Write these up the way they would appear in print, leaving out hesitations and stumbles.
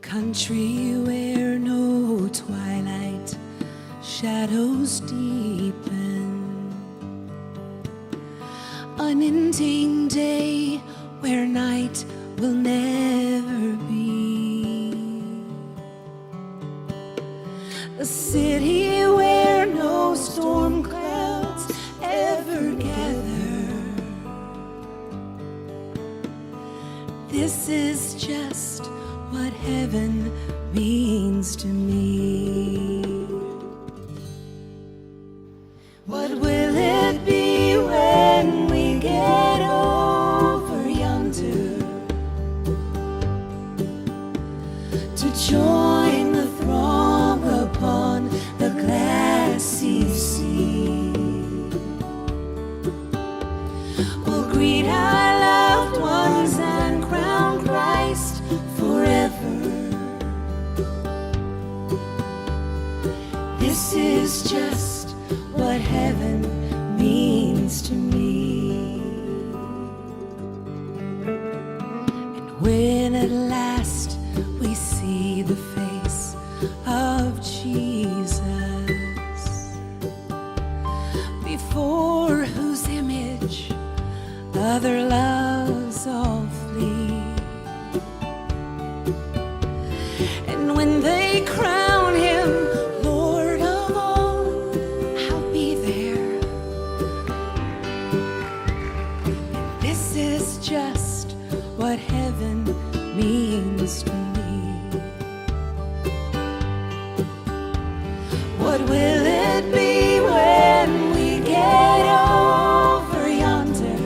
country where no twilight shadows deepen, unending day where night will never be, a city where no storm clouds ever gather. This is just what heaven means to me. What will it be when we get over yonder to join the throng upon the glassy sea? We'll greet our loved ones and crown Christ forever. This is just what heaven means to me. And when at last we see the face of Jesus, before whose image other loves all flee, and when they crown him Lord of all, I'll be there. And this is just what heaven means to me. What will it be when we get over yonder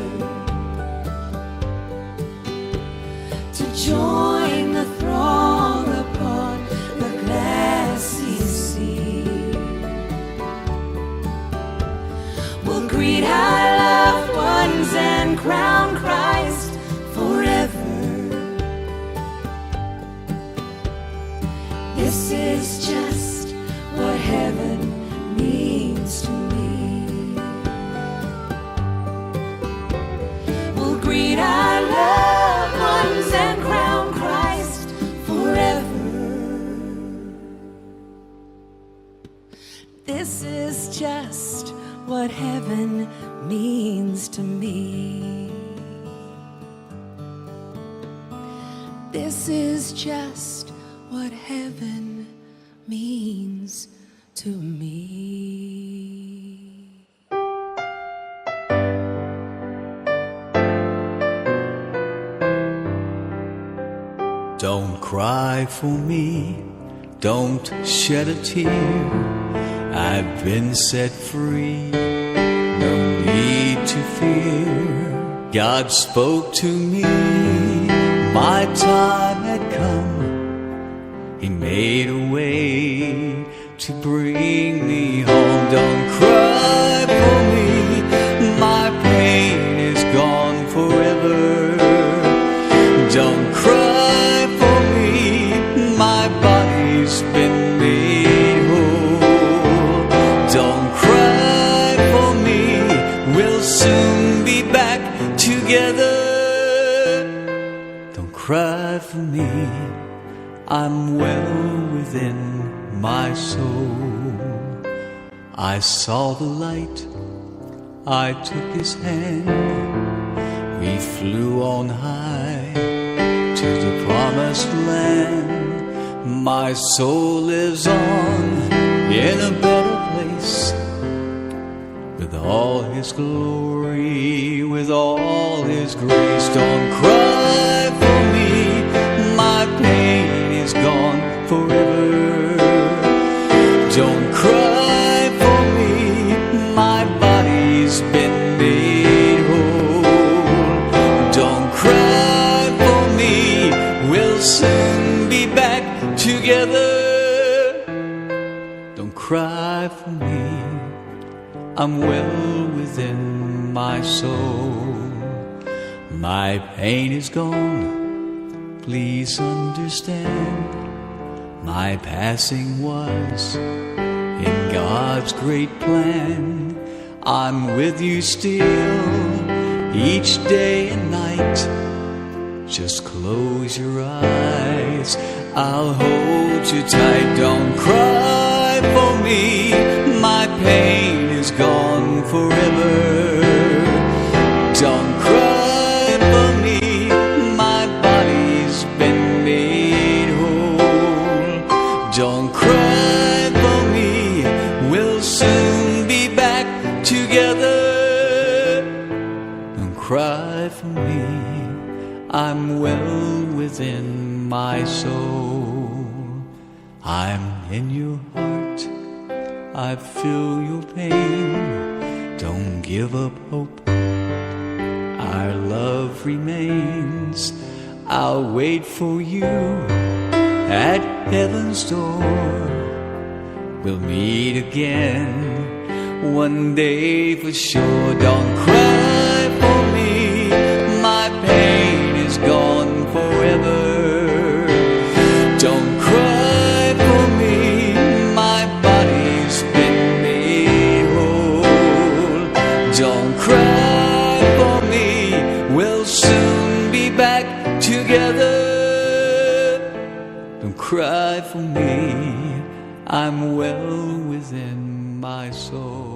to join the throng upon the glassy sea? We'll greet our loved ones and crown Christ forever. This is just what heaven means to me. We'll greet our loved ones and crown Christ forever. This is just what heaven means to me. This is just what heaven means to me. Don't cry for me, don't shed a tear. I've been set free, no need to fear. God spoke to me, my time had come. He made a way to bring me home. Don't cry for me, my pain is gone forever. Don't cry for me, my body's been made whole. Don't cry for me, we'll soon be back together. Don't cry for me, I'm well within my soul. I saw the light, I took his hand. We flew on high to the promised land. My soul lives on in a better place, with all his glory, with all his grace. Don't cry for me, my pain is gone forever. Don't cry for me, my body's been made whole. Don't cry for me, we'll soon be back together. Don't cry for me, I'm well within my soul. My pain is gone, please understand. My passing was in God's great plan. I'm with you still, each day and night. just close your eyes. I'll hold you tight, don't cry for me. My pain is gone forever. Don't cry for me, my body's been made whole. Don't cry for me, we'll soon be back together. Don't cry for me, I'm well within my soul. I'm in your heart, I feel your pain. Don't give up hope, our love remains. I'll wait for you at heaven's door. We'll meet again one day for sure. Don't cry for me, my pain is gone forever. Don't cry for me, my body's been made whole. Don't cry for me, we'll soon be back together. Don't cry for me, I'm well within my soul.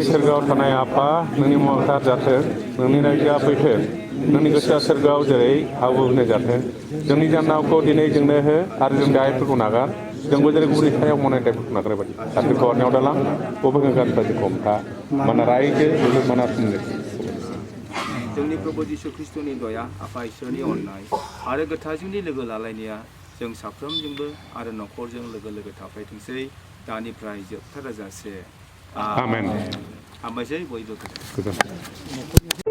सोरगोआव थानाय आफा नोंनि मुङा जाथों नोंनि रायजोआ फैथों नोंनि गोसोआ सोरगोआव जेरै हाबो होनाय जाथों जोंनि जानावखौ दिनै जोंनो हो आरो जों दायफोरखौ नागार जोंबो जेरै गुरै सायाव मावनाय दायफोरखौ नागारनाय बायदि साख्रिखौ हरनायाव दालां बबे गानफ्रा जोंखौ हमथा माना रायजो मुलुग माना थुंगे जोंनि प्रभु जिशु ख्रिस्ट'नि दया आफा इसोरनि अननाय आरो गोथारजोंनि लोगो लालायनाया जों साफ्रोमजोंबो आरो न'खरजों लोगो लोगो थाफायथोंसै दानिफ्राय जोबथाराजासे आमेन हामबायसै बयबो गोजोन्थों